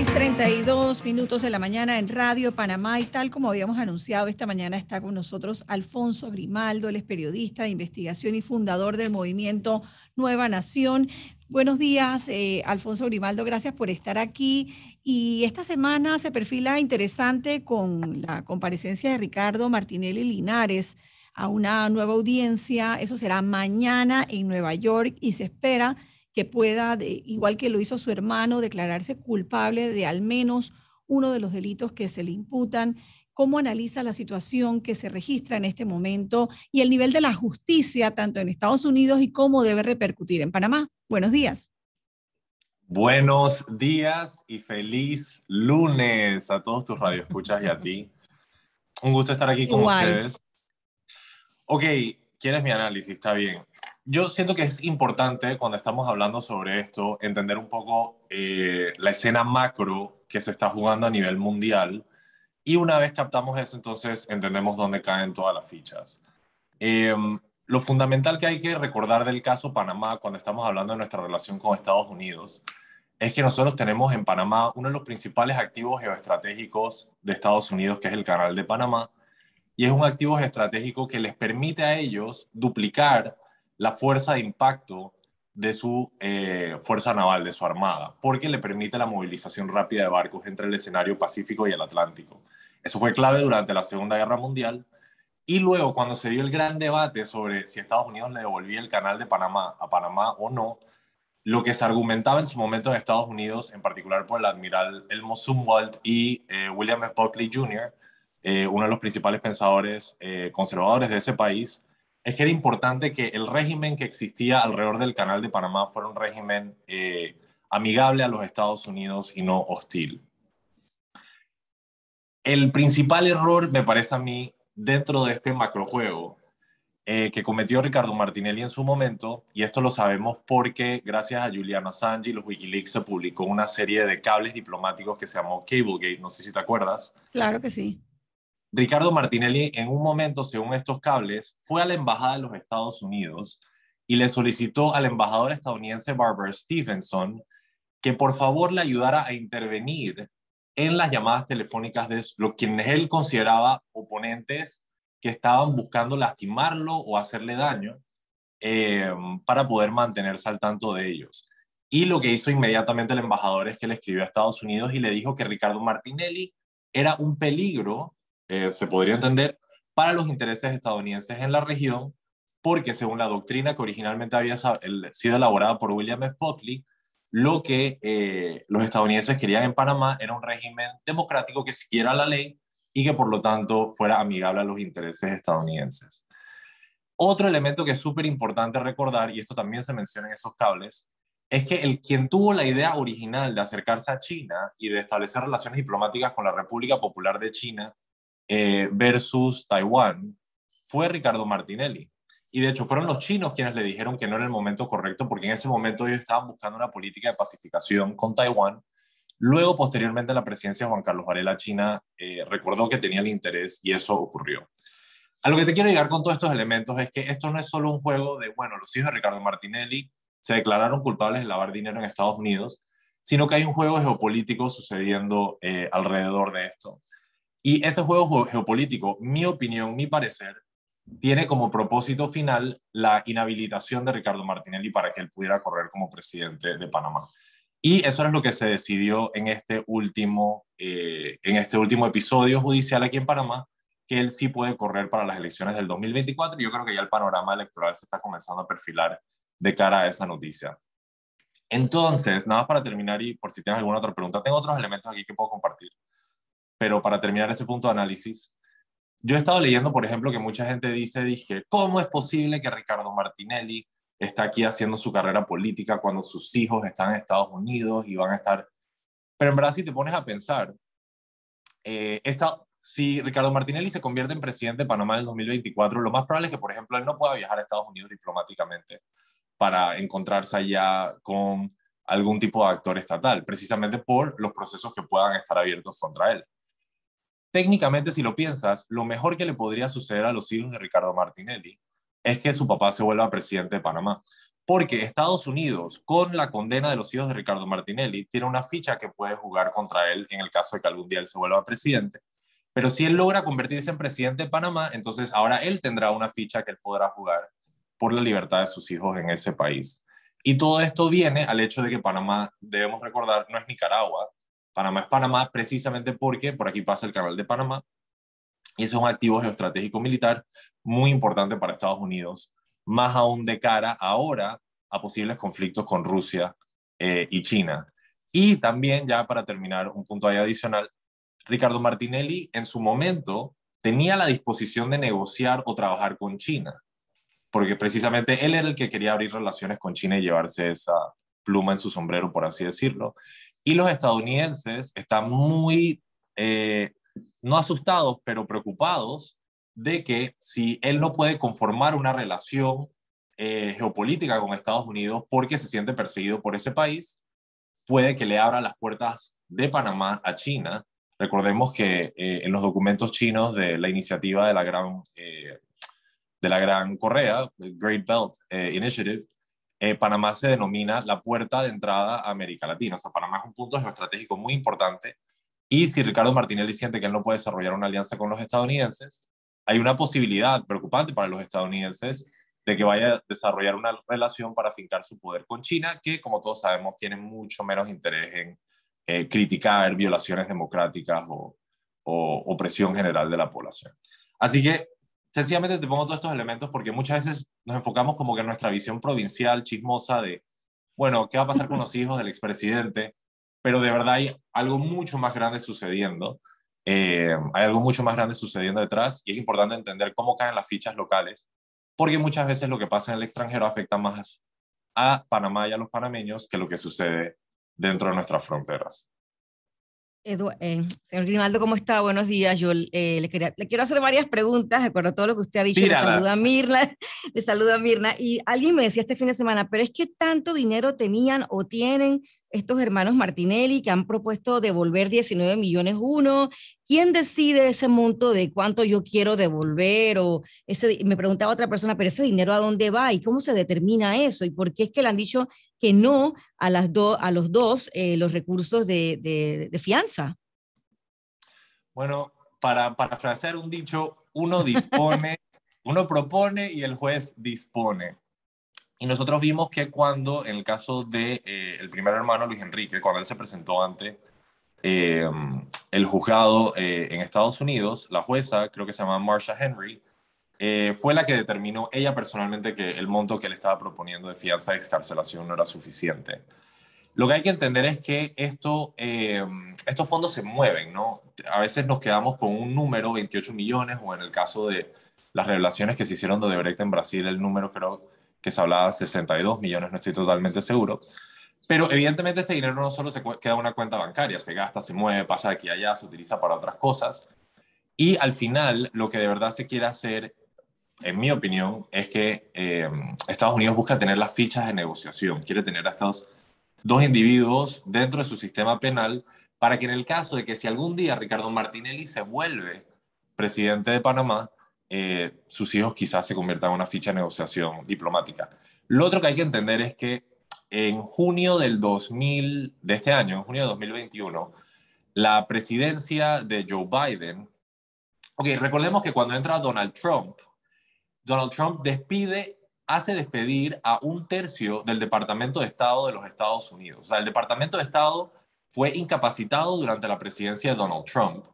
6:32 de la mañana en Radio Panamá y tal como habíamos anunciado esta mañana está con nosotros Alfonso Grimaldo, él es periodista de investigación y fundador del movimiento Nueva Nación. Buenos días, Alfonso Grimaldo, gracias por estar aquí. Y esta semana se perfila interesante con la comparecencia de Ricardo Martinelli Linares a una nueva audiencia. Eso será mañana en Nueva York y se espera que pueda, igual que lo hizo su hermano, declararse culpable de al menos uno de los delitos que se le imputan. ¿Cómo analiza la situación que se registra en este momento y el nivel de la justicia, tanto en Estados Unidos y cómo debe repercutir en Panamá? Buenos días. Buenos días y feliz lunes a todos tus radioescuchas y a ti. Un gusto estar aquí con Igual. ustedes. Ok, ¿quieres mi análisis? Está bien. Yo siento que es importante cuando estamos hablando sobre esto entender un poco la escena macro que se está jugando a nivel mundial y una vez captamos eso, entonces entendemos dónde caen todas las fichas. Eh, lo fundamental que hay que recordar del caso Panamá cuando estamos hablando de nuestra relación con Estados Unidos es que nosotros tenemos en Panamá uno de los principales activos geoestratégicos de Estados Unidos, que es el Canal de Panamá, y es un activo estratégico que les permite a ellos duplicar la fuerza de impacto de su fuerza naval, de su armada, porque le permite la movilización rápida de barcos entre el escenario Pacífico y el Atlántico. Eso fue clave durante la Segunda Guerra Mundial, y luego cuando se dio el gran debate sobre si Estados Unidos le devolvía el Canal de Panamá a Panamá o no, lo que se argumentaba en su momento en Estados Unidos, en particular por el admiral Elmo Zumwalt y William F. Buckley Jr., uno de los principales pensadores conservadores de ese país, es que era importante que el régimen que existía alrededor del Canal de Panamá fuera un régimen amigable a los Estados Unidos y no hostil. El principal error, me parece a mí, dentro de este macrojuego, que cometió Ricardo Martinelli en su momento, y esto lo sabemos porque gracias a Julian Assange y los Wikileaks se publicó una serie de cables diplomáticos que se llamó Cablegate, no sé si te acuerdas. Claro que sí. Ricardo Martinelli en un momento, según estos cables, fue a la Embajada de los Estados Unidos y le solicitó al embajador estadounidense Barbara Stevenson que por favor le ayudara a intervenir en las llamadas telefónicas de quienes él consideraba oponentes que estaban buscando lastimarlo o hacerle daño para poder mantenerse al tanto de ellos. Y lo que hizo inmediatamente el embajador es que le escribió a Estados Unidos y le dijo que Ricardo Martinelli era un peligro, se podría entender, para los intereses estadounidenses en la región, porque según la doctrina que originalmente había sido elaborada por William F. Buckley, lo que los estadounidenses querían en Panamá era un régimen democrático que siguiera la ley y que por lo tanto fuera amigable a los intereses estadounidenses. Otro elemento que es súper importante recordar, y esto también se menciona en esos cables, es que quien tuvo la idea original de acercarse a China y de establecer relaciones diplomáticas con la República Popular de China versus Taiwán fue Ricardo Martinelli. Y de hecho fueron los chinos quienes le dijeron que no era el momento correcto, porque en ese momento ellos estaban buscando una política de pacificación con Taiwán. Luego, posteriormente, la presidencia de Juan Carlos Varela China recordó que tenía el interés y eso ocurrió. A lo que te quiero llegar con todos estos elementos es que esto no es solo un juego de, bueno, los hijos de Ricardo Martinelli se declararon culpables de lavar dinero en Estados Unidos, sino que hay un juego geopolítico sucediendo alrededor de esto. Y ese juego geopolítico, mi opinión, mi parecer, tiene como propósito final la inhabilitación de Ricardo Martinelli para que él pudiera correr como presidente de Panamá. Y eso es lo que se decidió en este último episodio judicial aquí en Panamá, que él sí puede correr para las elecciones del 2024. Y yo creo que ya el panorama electoral se está comenzando a perfilar de cara a esa noticia. Entonces, nada más para terminar y por si tienes alguna otra pregunta, tengo otros elementos aquí que puedo compartir. Pero para terminar ese punto de análisis, yo he estado leyendo, por ejemplo, que mucha gente dije, ¿cómo es posible que Ricardo Martinelli está aquí haciendo su carrera política cuando sus hijos están en Estados Unidos y van a estar... Pero en verdad, si te pones a pensar, si Ricardo Martinelli se convierte en presidente de Panamá en el 2024, lo más probable es que, por ejemplo, él no pueda viajar a Estados Unidos diplomáticamente para encontrarse allá con algún tipo de actor estatal, precisamente por los procesos que puedan estar abiertos contra él. Técnicamente, si lo piensas, lo mejor que le podría suceder a los hijos de Ricardo Martinelli es que su papá se vuelva presidente de Panamá, porque Estados Unidos, con la condena de los hijos de Ricardo Martinelli, tiene una ficha que puede jugar contra él en el caso de que algún día él se vuelva presidente. Pero si él logra convertirse en presidente de Panamá, entonces ahora él tendrá una ficha que él podrá jugar por la libertad de sus hijos en ese país. Y todo esto viene al hecho de que Panamá, debemos recordar, no es Nicaragua. Panamá es Panamá precisamente porque por aquí pasa el canal de Panamá y ese es un activo geoestratégico militar muy importante para Estados Unidos, más aún de cara ahora a posibles conflictos con Rusia y China. Y también, ya para terminar, un punto ahí adicional, Ricardo Martinelli en su momento tenía la disposición de negociar o trabajar con China, porque precisamente él era el que quería abrir relaciones con China y llevarse esa pluma en su sombrero, por así decirlo. Y los estadounidenses están muy, no asustados, pero preocupados de que si él no puede conformar una relación geopolítica con Estados Unidos porque se siente perseguido por ese país, puede que le abra las puertas de Panamá a China. Recordemos que en los documentos chinos de la iniciativa de la Gran Correa, Great Belt Initiative, Panamá se denomina la puerta de entrada a América Latina. O sea, Panamá es un punto geoestratégico muy importante y si Ricardo Martinelli siente que él no puede desarrollar una alianza con los estadounidenses, hay una posibilidad preocupante para los estadounidenses de que vaya a desarrollar una relación para fincar su poder con China, que como todos sabemos tiene mucho menos interés en criticar violaciones democráticas o opresión general de la población. Así que sencillamente te pongo todos estos elementos porque muchas veces nos enfocamos como que en nuestra visión provincial, chismosa de, bueno, ¿qué va a pasar con los hijos del expresidente? Pero de verdad hay algo mucho más grande sucediendo. Hay algo mucho más grande sucediendo detrás y es importante entender cómo caen las fichas locales, porque muchas veces lo que pasa en el extranjero afecta más a Panamá y a los panameños que lo que sucede dentro de nuestras fronteras. Señor Grimaldo, ¿cómo está? Buenos días. Yo le quiero hacer varias preguntas, de acuerdo a todo lo que usted ha dicho. Le Tírala. saluda Mirna, le saluda Mirna. Y alguien me decía este fin de semana, pero es que tanto dinero tenían o tienen estos hermanos Martinelli que han propuesto devolver 19 millones uno. ¿Quién decide ese monto de cuánto yo quiero devolver? O me preguntaba otra persona, pero ese dinero ¿a dónde va? ¿Y cómo se determina eso? ¿Y por qué es que le han dicho que no a a los dos los recursos de fianza? Bueno, para parafrasear un dicho, uno dispone, uno propone y el juez dispone. Y nosotros vimos que cuando, en el caso de el primer hermano Luis Enrique, cuando él se presentó ante eh, el juzgado en Estados Unidos, la jueza, creo que se llama Marsha Henry, fue la que determinó ella personalmente que el monto que él estaba proponiendo de fianza de excarcelación no era suficiente. Lo que hay que entender es que estos fondos se mueven, ¿no? A veces nos quedamos con un número, 28 millones, o en el caso de las revelaciones que se hicieron de Odebrecht en Brasil, el número creo que se hablaba de 62 millones, no estoy totalmente seguro. Pero evidentemente este dinero no solo se queda en una cuenta bancaria, se gasta, se mueve, pasa de aquí a allá, se utiliza para otras cosas. Y al final, lo que de verdad se quiere hacer, en mi opinión, es que Estados Unidos busca tener las fichas de negociación, quiere tener a estos dos individuos dentro de su sistema penal para que en el caso de que si algún día Ricardo Martinelli se vuelve presidente de Panamá, sus hijos quizás se conviertan en una ficha de negociación diplomática. Lo otro que hay que entender es que en junio de este año, en junio de 2021, la presidencia de Joe Biden, ok, recordemos que cuando entra Donald Trump hace despedir a un tercio del Departamento de Estado de los Estados Unidos. O sea, el Departamento de Estado fue incapacitado durante la presidencia de Donald Trump.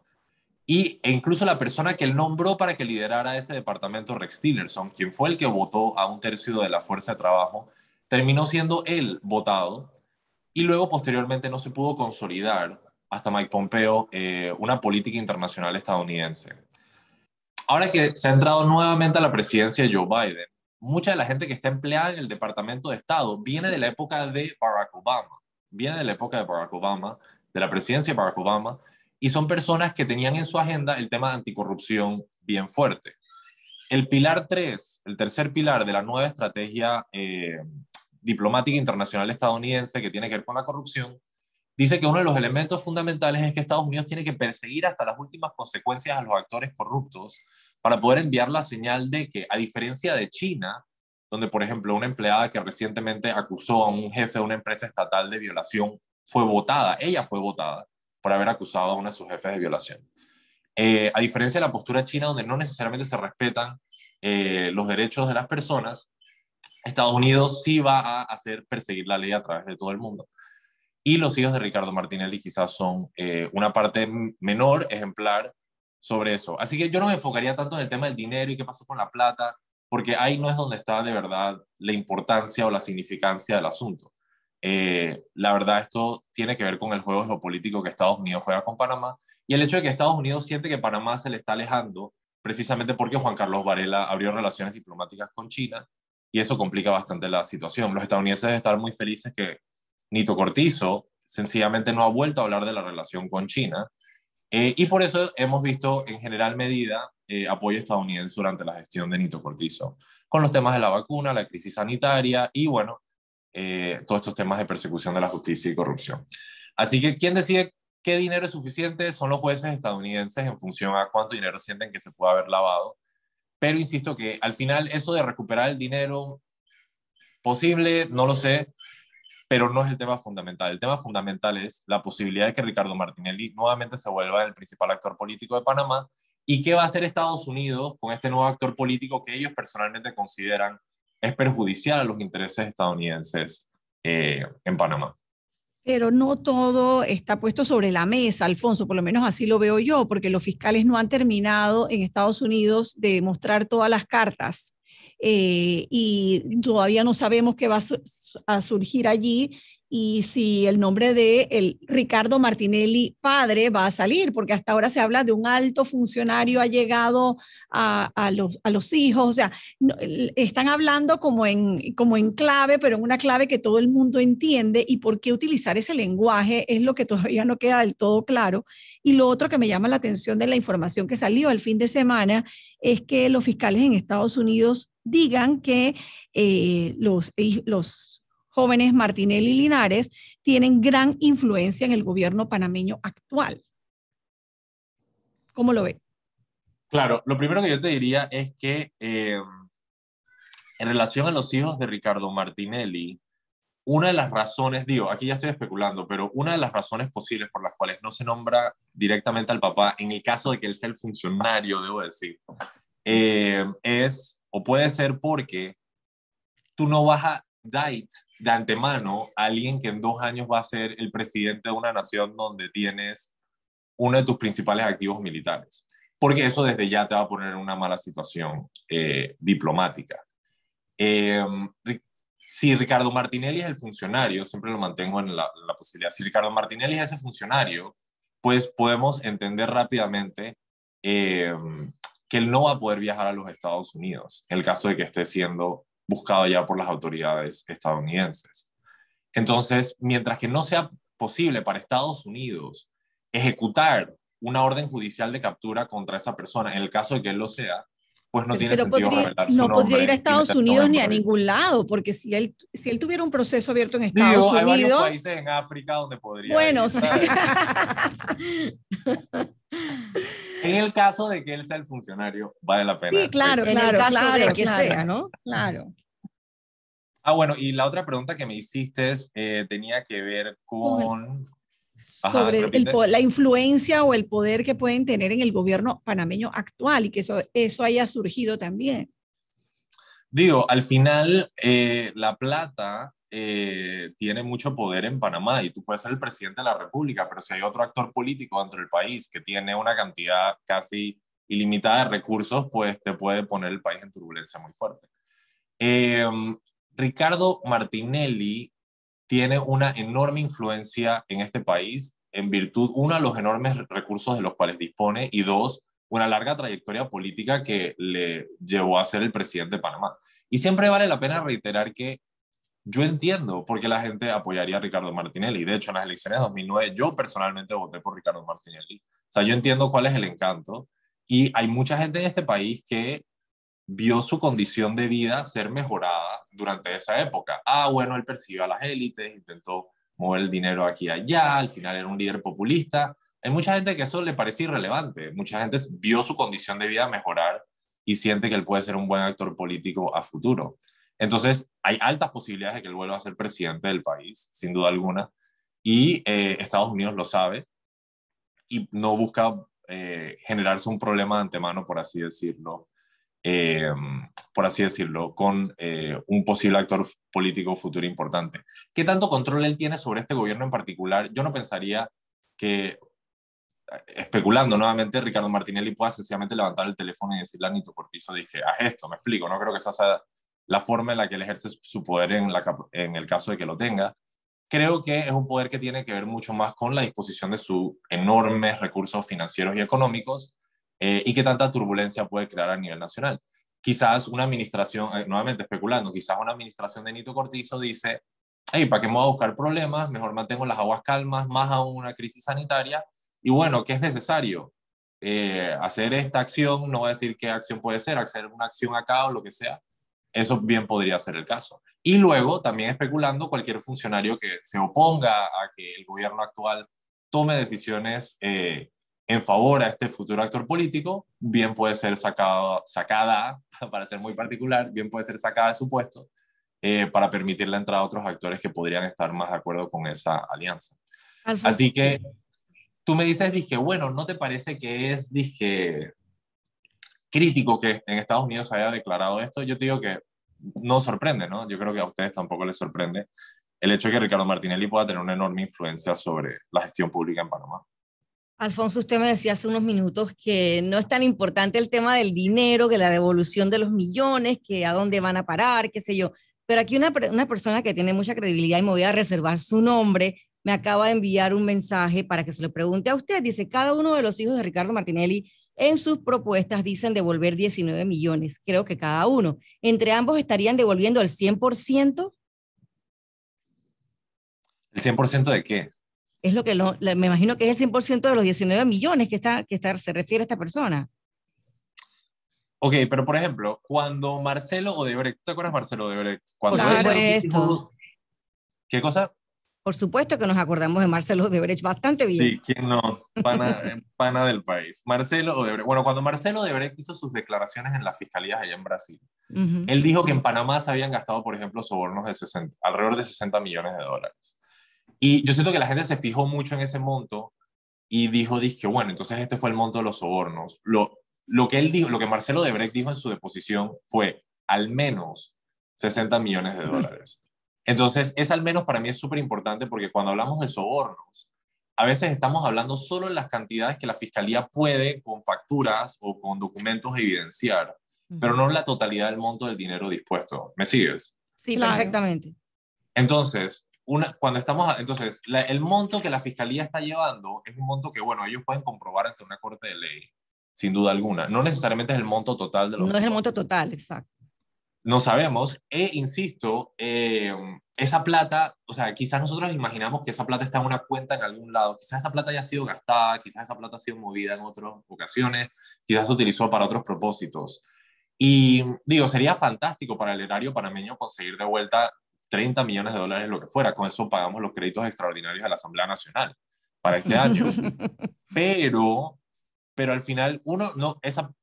E incluso la persona que él nombró para que liderara ese departamento, Rex Tillerson, quien fue el que votó a un tercio de la fuerza de trabajo, terminó siendo él votado y luego posteriormente no se pudo consolidar hasta Mike Pompeo una política internacional estadounidense. Ahora que se ha entrado nuevamente a la presidencia de Joe Biden, mucha de la gente que está empleada en el Departamento de Estado viene de la época de Barack Obama, viene de la época de Barack Obama, de la presidencia de Barack Obama, y son personas que tenían en su agenda el tema de anticorrupción bien fuerte. El pilar 3, el tercer pilar de la nueva estrategia diplomática internacional estadounidense que tiene que ver con la corrupción, dice que uno de los elementos fundamentales es que Estados Unidos tiene que perseguir hasta las últimas consecuencias a los actores corruptos para poder enviar la señal de que, a diferencia de China, donde, por ejemplo, una empleada que recientemente acusó a un jefe de una empresa estatal de violación fue votada, ella fue votada por haber acusado a uno de sus jefes de violación. A diferencia de la postura china, donde no necesariamente se respetan los derechos de las personas, Estados Unidos sí va a hacer perseguir la ley a través de todo el mundo. Y los hijos de Ricardo Martinelli quizás son una parte menor, ejemplar, sobre eso. Así que yo no me enfocaría tanto en el tema del dinero y qué pasó con la plata, porque ahí no es donde está de verdad la importancia o la significancia del asunto. La verdad, esto tiene que ver con el juego geopolítico que Estados Unidos juega con Panamá y el hecho de que Estados Unidos siente que Panamá se le está alejando precisamente porque Juan Carlos Varela abrió relaciones diplomáticas con China y eso complica bastante la situación. Los estadounidenses deben estar muy felices que Nito Cortizo sencillamente no ha vuelto a hablar de la relación con China y por eso hemos visto en general medida apoyo estadounidense durante la gestión de Nito Cortizo, con los temas de la vacuna, la crisis sanitaria y bueno, todos estos temas de persecución de la justicia y corrupción. Así que, ¿quién decide qué dinero es suficiente? Son los jueces estadounidenses en función a cuánto dinero sienten que se puede haber lavado. Pero insisto que al final eso de recuperar el dinero posible, no lo sé, pero no es el tema fundamental. El tema fundamental es la posibilidad de que Ricardo Martinelli nuevamente se vuelva el principal actor político de Panamá y qué va a hacer Estados Unidos con este nuevo actor político que ellos personalmente consideran es perjudicial a los intereses estadounidenses en Panamá. Pero no todo está puesto sobre la mesa, Alfonso, por lo menos así lo veo yo, porque los fiscales no han terminado en Estados Unidos de mostrar todas las cartas y todavía no sabemos qué va a surgir allí y si el nombre de el Ricardo Martinelli padre va a salir, porque hasta ahora se habla de un alto funcionario ha llegado a los hijos, o sea, no, están hablando como en clave, pero en una clave que todo el mundo entiende y por qué utilizar ese lenguaje es lo que todavía no queda del todo claro. Y lo otro que me llama la atención de la información que salió el fin de semana es que los fiscales en Estados Unidos digan que los jóvenes Martinelli y Linares tienen gran influencia en el gobierno panameño actual. ¿Cómo lo ve? Claro, lo primero que yo te diría es que en relación a los hijos de Ricardo Martinelli, una de las razones, digo, aquí ya estoy especulando, pero una de las razones posibles por las cuales no se nombra directamente al papá, en el caso de que él sea el funcionario, debo decir, es o puede ser porque tú no vas a dar de antemano a alguien que en 2 años va a ser el presidente de una nación donde tienes uno de tus principales activos militares, porque eso desde ya te va a poner en una mala situación diplomática. Eh, si Ricardo Martinelli es el funcionario, siempre lo mantengo en la posibilidad, si Ricardo Martinelli es ese funcionario, pues podemos entender rápidamente que él no va a poder viajar a los Estados Unidos, en el caso de que esté siendo buscado ya por las autoridades estadounidenses. Entonces, mientras que no sea posible para Estados Unidos ejecutar una orden judicial de captura contra esa persona, en el caso de que él lo sea, pues no tiene sentido revelar su no podría ir a nombre y Estados meternos Unidos en ni a problemas. ningún lado, porque si él tuviera un proceso abierto en Estados Digo, hay varios Unidos, países en África donde podría bueno, ir, sí. ¿sabes? En el caso de que él sea el funcionario, vale la pena. Sí, claro, En el claro, caso claro, de que claro, sea, ¿no? claro. Ah, bueno, y la otra pregunta que me hiciste tenía que ver con... Ajá, Sobre repite. la influencia o el poder que pueden tener en el gobierno panameño actual y que eso haya surgido también. Digo, al final la plata tiene mucho poder en Panamá y tú puedes ser el presidente de la República, pero si hay otro actor político dentro del país que tiene una cantidad casi ilimitada de recursos, pues te puede poner el país en turbulencia muy fuerte. Eh, Ricardo Martinelli tiene una enorme influencia en este país en virtud, uno, de los enormes recursos de los cuales dispone y dos, una larga trayectoria política que le llevó a ser el presidente de Panamá. Y siempre vale la pena reiterar que yo entiendo por qué la gente apoyaría a Ricardo Martinelli. De hecho, en las elecciones de 2009 yo personalmente voté por Ricardo Martinelli. O sea, yo entiendo cuál es el encanto y hay mucha gente en este país que vio su condición de vida ser mejorada durante esa época. Ah, bueno, él persiguió a las élites, intentó mover el dinero aquí y allá, al final era un líder populista. Hay mucha gente que eso le parece irrelevante. Mucha gente vio su condición de vida mejorar y siente que él puede ser un buen actor político a futuro. Entonces, hay altas posibilidades de que él vuelva a ser presidente del país, sin duda alguna, y Estados Unidos lo sabe y no busca generarse un problema de antemano, eh, por así decirlo, con un posible actor político futuro importante. ¿Qué tanto control él tiene sobre este gobierno en particular? Yo no pensaría que, especulando nuevamente, Ricardo Martinelli pueda sencillamente levantar el teléfono y decirle a Nito Cortizo, dije, haz esto, me explico, no creo que esa sea la forma en la que él ejerce su poder en el caso de que lo tenga. Creo que es un poder que tiene que ver mucho más con la disposición de sus enormes recursos financieros y económicos y qué tanta turbulencia puede crear a nivel nacional. Quizás una administración, nuevamente especulando, quizás una administración de Nito Cortizo dice, hey, ¿para qué me voy a buscar problemas? Mejor mantengo las aguas calmas, más aún una crisis sanitaria. Y bueno, ¿qué es necesario? Hacer esta acción, no voy a decir qué acción puede ser, hacer una acción acá o lo que sea, eso bien podría ser el caso. Y luego, también especulando, cualquier funcionario que se oponga a que el gobierno actual tome decisiones en favor a este futuro actor político, bien puede ser sacada, para ser muy particular, bien puede ser sacada de su puesto para permitir la entrada a otros actores que podrían estar más de acuerdo con esa alianza. Alfonso, Así que tú me dices, dije, bueno, ¿no te parece que es, dije, crítico que en Estados Unidos haya declarado esto? Yo te digo que no sorprende, ¿no? Yo creo que a ustedes tampoco les sorprende el hecho de que Ricardo Martinelli pueda tener una enorme influencia sobre la gestión pública en Panamá. Alfonso, usted me decía hace unos minutos que no es tan importante el tema del dinero, que la devolución de los millones, que a dónde van a parar, qué sé yo. Pero aquí una persona que tiene mucha credibilidad y me voy a reservar su nombre, me acaba de enviar un mensaje para que se lo pregunte a usted. Dice, cada uno de los hijos de Ricardo Martinelli en sus propuestas dicen devolver 19 millones, creo que cada uno. ¿Entre ambos estarían devolviendo el 100%? ¿El 100% de qué? Es lo que me imagino que es el 100% de los 19 millones se refiere a esta persona. Ok, pero por ejemplo, cuando Marcelo Odebrecht, ¿te acuerdas Marcelo Odebrecht? Por Cuando él supuesto, dijo, ¿qué cosa? por supuesto que nos acordamos de Marcelo Odebrecht bastante bien. Sí, ¿quién no? Pana del país. Marcelo Odebrecht. Bueno, cuando Marcelo Odebrecht hizo sus declaraciones en las fiscalías allá en Brasil, Ujú. él dijo que en Panamá se habían gastado, por ejemplo, sobornos de alrededor de 60 millones de dólares. Y yo siento que la gente se fijó mucho en ese monto y dije, bueno, entonces este fue el monto de los sobornos. Lo que él dijo, lo que Marcelo Odebrecht dijo en su deposición fue al menos 60 millones de dólares. Entonces, es al menos para mí es súper importante porque cuando hablamos de sobornos, a veces estamos hablando solo de las cantidades que la fiscalía puede con facturas o con documentos evidenciar, pero Ujú. no la totalidad del monto del dinero dispuesto. ¿Me sigues? Sí, Claro. perfectamente. Entonces, cuando entonces el monto que la fiscalía está llevando es un monto que, bueno, ellos pueden comprobar ante una corte de ley, sin duda alguna. No necesariamente es el monto total de los No es el monto sobornos. total, exacto. No sabemos, insisto, esa plata, o sea, quizás nosotros imaginamos que esa plata está en una cuenta en algún lado, quizás esa plata haya sido gastada, quizás esa plata ha sido movida en otras ocasiones, quizás se utilizó para otros propósitos. Y digo, sería fantástico para el erario panameño conseguir de vuelta 30 millones de dólares, lo que fuera. Con eso pagamos los créditos extraordinarios de la Asamblea Nacional para este año. Pero, pero al final,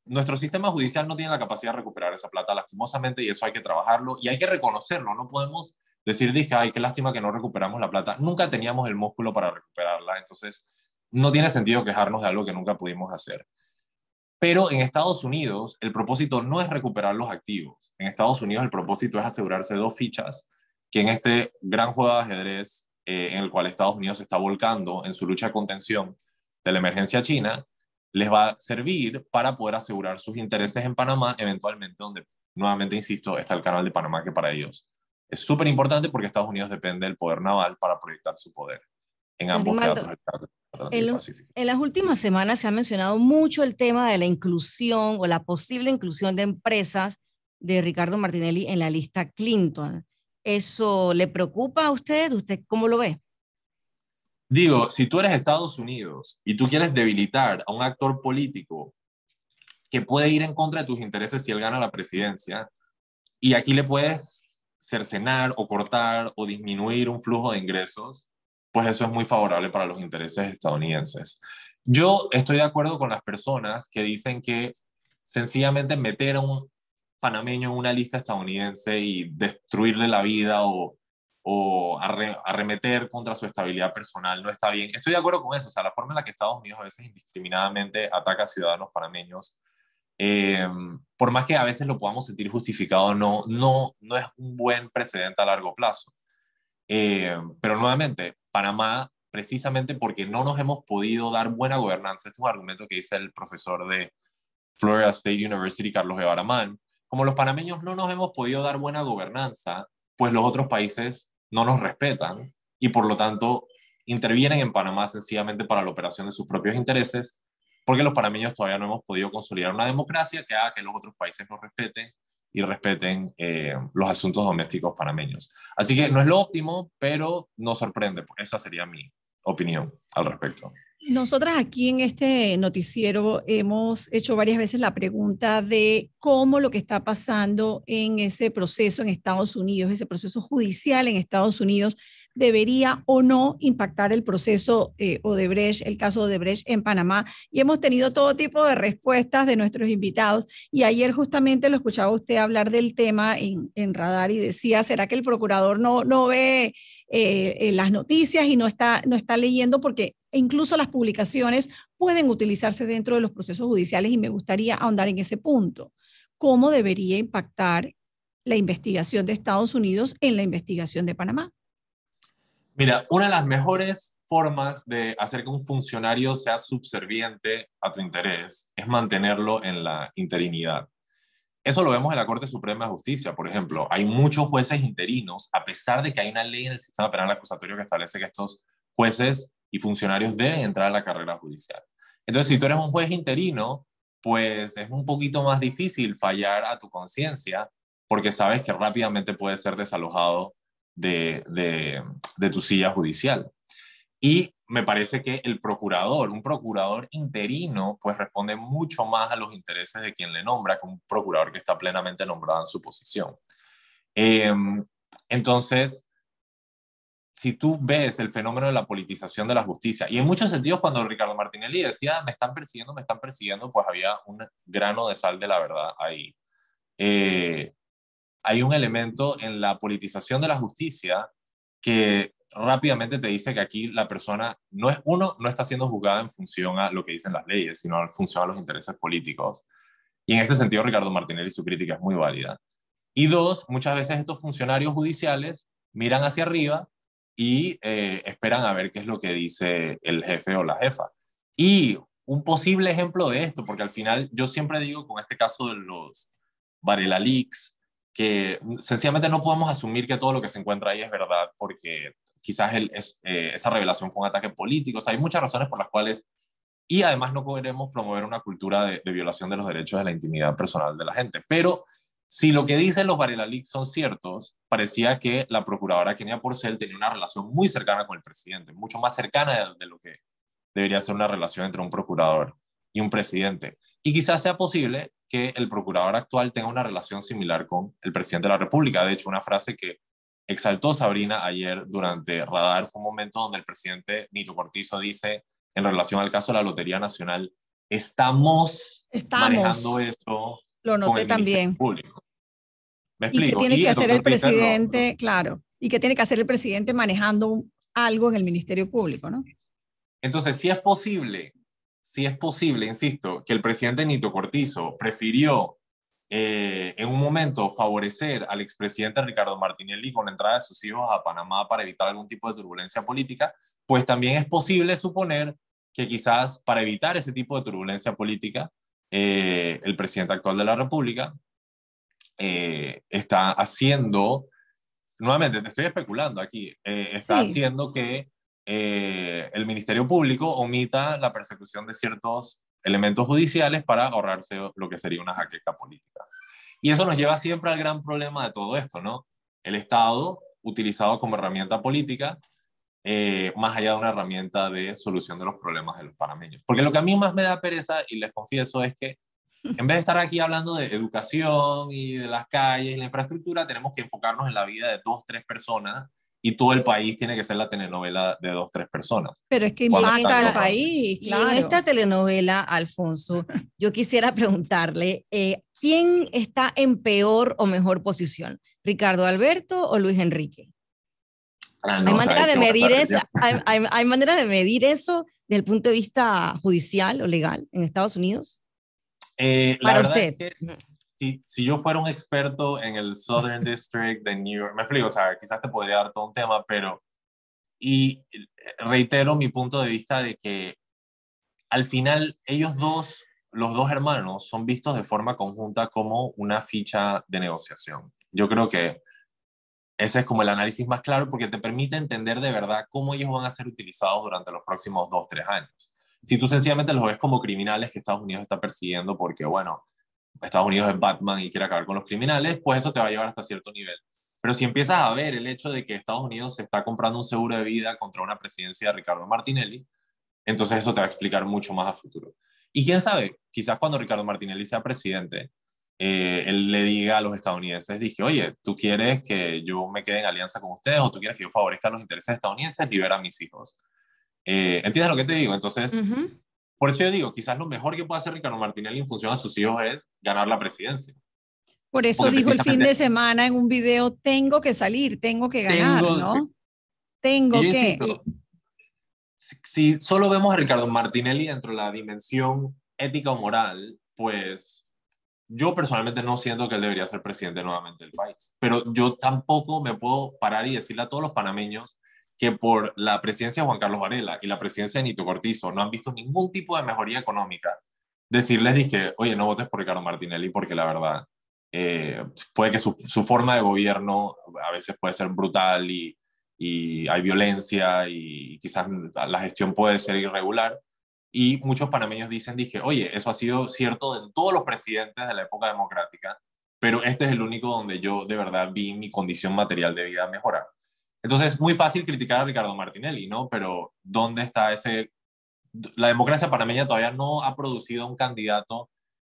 nuestro sistema judicial no tiene la capacidad de recuperar esa plata, lastimosamente, y eso hay que trabajarlo y hay que reconocerlo. No podemos dije, ay, qué lástima que no recuperamos la plata. Nunca teníamos el músculo para recuperarla, entonces no tiene sentido quejarnos de algo que nunca pudimos hacer. Pero en Estados Unidos el propósito no es recuperar los activos. En Estados Unidos el propósito es asegurarse dos fichas que en este gran juego de ajedrez en el cual Estados Unidos se está volcando en su lucha de contención de la emergencia china, les va a servir para poder asegurar sus intereses en Panamá, eventualmente donde, nuevamente insisto, está el canal de Panamá que para ellos es súper importante porque Estados Unidos depende del poder naval para proyectar su poder en ambos Grimaldo, teatros del Atlántico y en, el lo- Pacífico. en las últimas semanas se ha mencionado mucho el tema de la inclusión o la posible inclusión de empresas de Ricardo Martinelli en la lista Clinton. ¿Eso le preocupa a usted? ¿Usted cómo lo ve? Digo, si tú eres Estados Unidos y tú quieres debilitar a un actor político que puede ir en contra de tus intereses si él gana la presidencia, y aquí le puedes cercenar o cortar o disminuir un flujo de ingresos, pues eso es muy favorable para los intereses estadounidenses. Yo estoy de acuerdo con las personas que dicen que sencillamente meter panameño en una lista estadounidense y destruirle la vida o arremeter contra su estabilidad personal no está bien. Estoy de acuerdo con eso, o sea, la forma en la que Estados Unidos a veces indiscriminadamente ataca a ciudadanos panameños, eh, por más que a veces lo podamos sentir justificado, no es un buen precedente a largo plazo. Pero nuevamente, Panamá, precisamente porque no nos hemos podido dar buena gobernanza, este es un argumento que dice el profesor de Florida State University, Carlos Guevara Mann, como los panameños no nos hemos podido dar buena gobernanza, pues los otros países no nos respetan y por lo tanto intervienen en Panamá sencillamente para la operación de sus propios intereses, porque los panameños todavía no hemos podido consolidar una democracia que haga que los otros países nos respeten y respeten los asuntos domésticos panameños. Así que no es lo óptimo, pero no sorprende. Esa sería mi opinión al respecto. Nosotras aquí en este noticiero hemos hecho varias veces la pregunta de cómo lo que está pasando en ese proceso en Estados Unidos, ese proceso judicial en Estados Unidos, debería o no impactar el proceso Odebrecht, el caso Odebrecht en Panamá. Y hemos tenido todo tipo de respuestas de nuestros invitados. Y ayer justamente lo escuchaba usted hablar del tema en Radar y decía, ¿será que el procurador no ve las noticias y no está leyendo? Porque incluso las publicaciones pueden utilizarse dentro de los procesos judiciales y me gustaría ahondar en ese punto. ¿Cómo debería impactar la investigación de Estados Unidos en la investigación de Panamá? Mira, una de las mejores formas de hacer que un funcionario sea subserviente a tu interés es mantenerlo en la interinidad. Eso lo vemos en la Corte Suprema de Justicia, por ejemplo. Hay muchos jueces interinos, a pesar de que hay una ley en el sistema penal acusatorio que establece que estos jueces y funcionarios deben entrar a la carrera judicial. Entonces, si tú eres un juez interino, pues es un poquito más difícil fallar a tu conciencia, porque sabes que rápidamente puedes ser desalojado de tu silla judicial. Y me parece que un procurador interino, pues responde mucho más a los intereses de quien le nombra que un procurador que está plenamente nombrado en su posición. Entonces, si tú ves el fenómeno de la politización de la justicia, y en muchos sentidos cuando Ricardo Martinelli decía, me están persiguiendo, pues había un grano de sal de la verdad ahí. Hay un elemento en la politización de la justicia que rápidamente te dice que aquí la persona no está siendo juzgada en función a lo que dicen las leyes, sino en función a los intereses políticos. Y en ese sentido, Ricardo Martinelli, su crítica es muy válida. Y dos, muchas veces estos funcionarios judiciales miran hacia arriba y esperan a ver qué es lo que dice el jefe o la jefa. Y un posible ejemplo de esto, porque al final yo siempre digo con este caso de los Varela Leaks, que sencillamente no podemos asumir que todo lo que se encuentra ahí es verdad, porque quizás esa revelación fue un ataque político. O sea, hay muchas razones por las cuales, y además no queremos promover una cultura de violación de los derechos de la intimidad personal de la gente. Pero si lo que dicen los Varela Leaks son ciertos, parecía que la procuradora Kenia Porcel tenía una relación muy cercana con el presidente, mucho más cercana de lo que debería ser una relación entre un procurador y un presidente. Y quizás sea posible que el procurador actual tenga una relación similar con el presidente de la República. De hecho, una frase que exaltó Sabrina ayer durante Radar fue un momento donde el presidente Nito Cortizo dice, en relación al caso de la Lotería Nacional, estamos manejando esto lo noté con el Ministerio también. Público. ¿Me ¿Y qué explico? tiene que hacer el presidente? Lo... Claro. ¿Y qué tiene que hacer el presidente manejando algo en el Ministerio Público, no? Entonces, si es posible, insisto, que el presidente Nito Cortizo prefirió en un momento favorecer al expresidente Ricardo Martinelli con la entrada de sus hijos a Panamá para evitar algún tipo de turbulencia política, pues también es posible suponer que quizás para evitar ese tipo de turbulencia política, el presidente actual de la República está haciendo, nuevamente te estoy especulando aquí, está haciendo que el Ministerio Público omita la persecución de ciertos elementos judiciales para ahorrarse lo que sería una jaqueca política. Y eso nos lleva siempre al gran problema de todo esto, ¿no? El Estado utilizado como herramienta política, más allá de una herramienta de solución de los problemas de los panameños. Porque lo que a mí más me da pereza, y les confieso, es que en vez de estar aquí hablando de educación y de las calles y la infraestructura, tenemos que enfocarnos en la vida de 2, 3 personas y todo el país tiene que ser la telenovela de 2, 3 personas. Pero es que Cuando impacta están al tomando. país, Y claro. en esta telenovela, Alfonso, yo quisiera preguntarle, ¿quién está en peor o mejor posición? ¿Ricardo Alberto o Luis Enrique? Ah, ¿Hay no, manera ¿sabes de qué? Voy a medir estar eso? diciendo. ¿Hay manera de medir eso desde el punto de vista judicial o legal en Estados Unidos? La Para verdad es usted. que si yo fuera un experto en el Southern District de New York, me explico, o sea, quizás te podría dar todo un tema, pero, y reitero mi punto de vista de que al final ellos dos, los dos hermanos, son vistos de forma conjunta como una ficha de negociación. Yo creo que ese es como el análisis más claro porque te permite entender de verdad cómo ellos van a ser utilizados durante los próximos 2, 3 años. Si tú sencillamente los ves como criminales que Estados Unidos está persiguiendo porque, bueno, Estados Unidos es Batman y quiere acabar con los criminales, pues eso te va a llevar hasta cierto nivel. Pero si empiezas a ver el hecho de que Estados Unidos se está comprando un seguro de vida contra una presidencia de Ricardo Martinelli, entonces eso te va a explicar mucho más a futuro. Y quién sabe, quizás cuando Ricardo Martinelli sea presidente, él le diga a los estadounidenses, dije, oye, ¿tú quieres que yo me quede en alianza con ustedes o tú quieres que yo favorezca los intereses estadounidenses? Libera a mis hijos. ¿Entiendes lo que te digo? Entonces, por eso yo digo, quizás lo mejor que puede hacer Ricardo Martinelli en función a sus hijos es ganar la presidencia. Por eso Porque dijo el fin precisamente de semana en un video, tengo que salir, tengo que ganar, tengo... ¿no? Y Tengo yo que. insisto, si solo vemos a Ricardo Martinelli dentro de la dimensión ética o moral, pues yo personalmente no siento que él debería ser presidente nuevamente del país. Pero yo tampoco me puedo parar y decirle a todos los panameños que por la presidencia de Juan Carlos Varela y la presidencia de Nito Cortizo no han visto ningún tipo de mejoría económica. Decirles, dije, oye, no votes por Ricardo Martinelli porque la verdad puede que su forma de gobierno a veces puede ser brutal y hay violencia y quizás la gestión puede ser irregular. Y muchos panameños dicen, dije, oye, eso ha sido cierto de todos los presidentes de la época democrática, pero este es el único donde yo de verdad vi mi condición material de vida mejorar. Entonces, muy fácil criticar a Ricardo Martinelli, ¿no? Pero ¿dónde está ese? La democracia panameña todavía no ha producido un candidato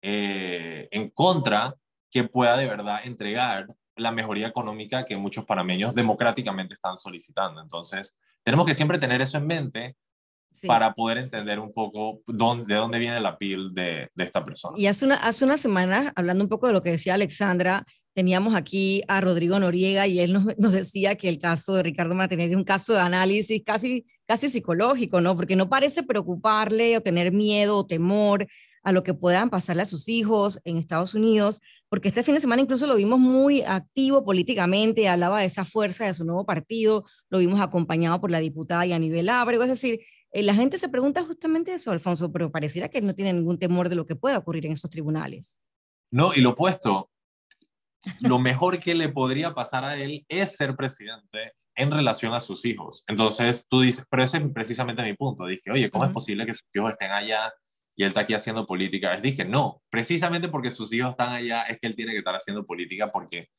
en contra que pueda de verdad entregar la mejoría económica que muchos panameños democráticamente están solicitando. Entonces, tenemos que siempre tener eso en mente Sí. para poder entender un poco de dónde viene la piel de esta persona. Y hace una semana, hablando un poco de lo que decía Alexandra, teníamos aquí a Rodrigo Noriega y él nos decía que el caso de Ricardo Martinelli es un caso de análisis casi psicológico, ¿no? Porque no parece preocuparle o tener miedo o temor a lo que puedan pasarle a sus hijos en Estados Unidos, porque este fin de semana incluso lo vimos muy activo políticamente, hablaba de esa fuerza de su nuevo partido, lo vimos acompañado por la diputada Yanibel Ábrego, es decir, la gente se pregunta justamente eso, Alfonso, pero pareciera que no tiene ningún temor de lo que pueda ocurrir en esos tribunales. No, y lo opuesto, lo mejor que le podría pasar a él es ser presidente en relación a sus hijos. Entonces tú dices, pero ese es precisamente mi punto. Dije, oye, ¿cómo es posible que sus hijos estén allá y él está aquí haciendo política? Les dije, no, precisamente porque sus hijos están allá es que él tiene que estar haciendo política porque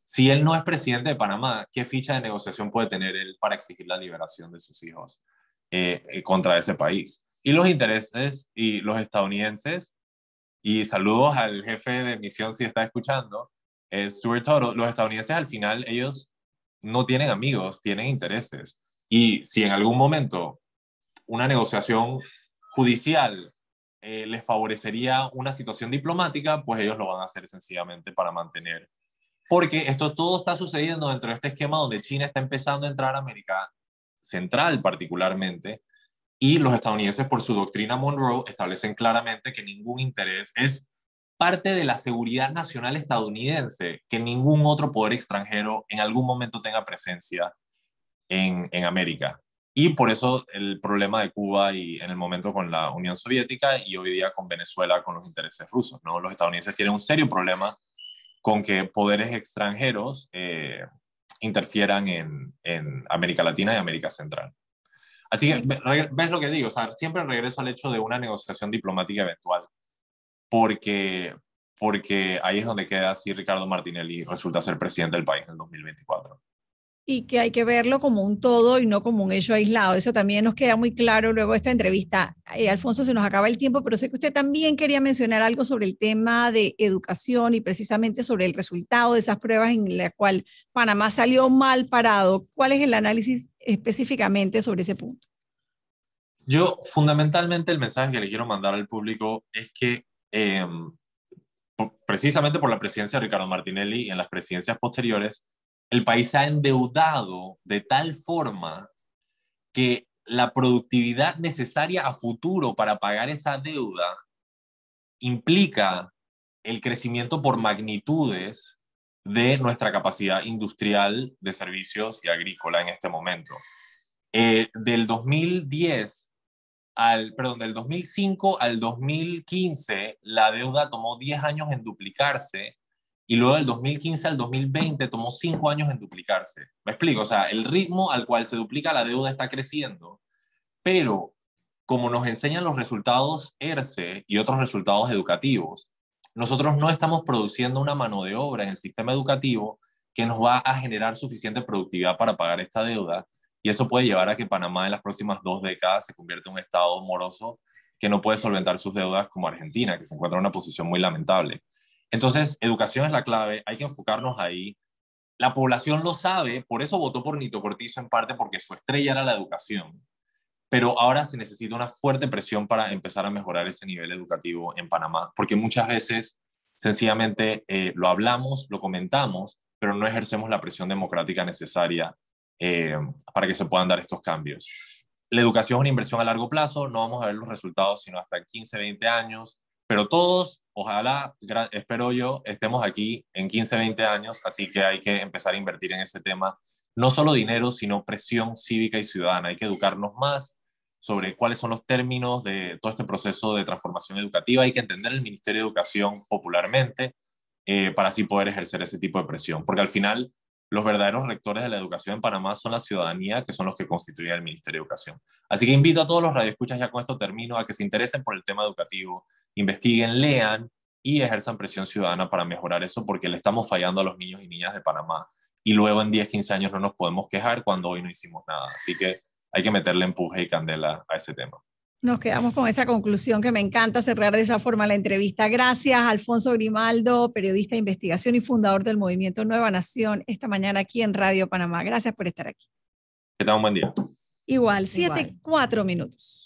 si él no es presidente de Panamá, ¿qué ficha de negociación puede tener él para exigir la liberación de sus hijos contra ese país? Y los intereses y los estadounidenses, y saludos al jefe de misión si está escuchando, Stuart Tuttle, los estadounidenses al final ellos no tienen amigos, tienen intereses. Y si en algún momento una negociación judicial les favorecería una situación diplomática, pues ellos lo van a hacer sencillamente para mantener. Porque esto todo está sucediendo dentro de este esquema donde China está empezando a entrar a América Central particularmente, y los estadounidenses por su doctrina Monroe establecen claramente que ningún interés es parte de la seguridad nacional estadounidense, que ningún otro poder extranjero en algún momento tenga presencia en América. Y por eso el problema de Cuba y en el momento con la Unión Soviética y hoy día con Venezuela con los intereses rusos, ¿no? Los estadounidenses tienen un serio problema con que poderes extranjeros interfieran en América Latina y América Central. Así que ves lo que digo, o sea, siempre regreso al hecho de una negociación diplomática eventual, porque, porque ahí es donde queda si Ricardo Martinelli resulta ser presidente del país en el 2024. y que hay que verlo como un todo y no como un hecho aislado. Eso también nos queda muy claro luego de esta entrevista. Alfonso, se nos acaba el tiempo, pero sé que usted también quería mencionar algo sobre el tema de educación y precisamente sobre el resultado de esas pruebas en la cual Panamá salió mal parado. ¿Cuál es el análisis específicamente sobre ese punto? Yo, fundamentalmente, el mensaje que le quiero mandar al público es que precisamente por la presidencia de Ricardo Martinelli y en las presidencias posteriores, el país se ha endeudado de tal forma que la productividad necesaria a futuro para pagar esa deuda implica el crecimiento por magnitudes de nuestra capacidad industrial de servicios y agrícola en este momento. Del 2010 del 2005 al 2015, la deuda tomó 10 años en duplicarse y luego del 2015 al 2020 tomó 5 años en duplicarse. ¿Me explico? O sea, el ritmo al cual se duplica la deuda está creciendo, pero como nos enseñan los resultados ERCE y otros resultados educativos, nosotros no estamos produciendo una mano de obra en el sistema educativo que nos va a generar suficiente productividad para pagar esta deuda, y eso puede llevar a que Panamá en las próximas 2 décadas se convierta en un estado moroso que no puede solventar sus deudas como Argentina, que se encuentra en una posición muy lamentable. Entonces, educación es la clave, hay que enfocarnos ahí. La población lo sabe, por eso votó por Nito Cortizo en parte porque su estrella era la educación, pero ahora se necesita una fuerte presión para empezar a mejorar ese nivel educativo en Panamá, porque muchas veces sencillamente lo hablamos, lo comentamos, pero no ejercemos la presión democrática necesaria para que se puedan dar estos cambios. La educación es una inversión a largo plazo, no vamos a ver los resultados sino hasta 15, 20 años, pero todos, ojalá, espero yo, estemos aquí en 15, 20 años, así que hay que empezar a invertir en ese tema. No solo dinero, sino presión cívica y ciudadana. Hay que educarnos más sobre cuáles son los términos de todo este proceso de transformación educativa. Hay que entender el Ministerio de Educación popularmente para así poder ejercer ese tipo de presión, porque al final los verdaderos rectores de la educación en Panamá son la ciudadanía, que son los que constituyen el Ministerio de Educación. Así que invito a todos los radioescuchas, ya con esto termino, a que se interesen por el tema educativo, investiguen, lean y ejerzan presión ciudadana para mejorar eso, porque le estamos fallando a los niños y niñas de Panamá. Y luego en 10, 15 años no nos podemos quejar cuando hoy no hicimos nada. Así que hay que meterle empuje y candela a ese tema. Nos quedamos con esa conclusión que me encanta cerrar de esa forma la entrevista. Gracias, Alfonso Grimaldo, periodista de investigación y fundador del movimiento Nueva Nación, esta mañana aquí en Radio Panamá. Gracias por estar aquí. Que tengan un buen día. Igual, 7:04 minutos.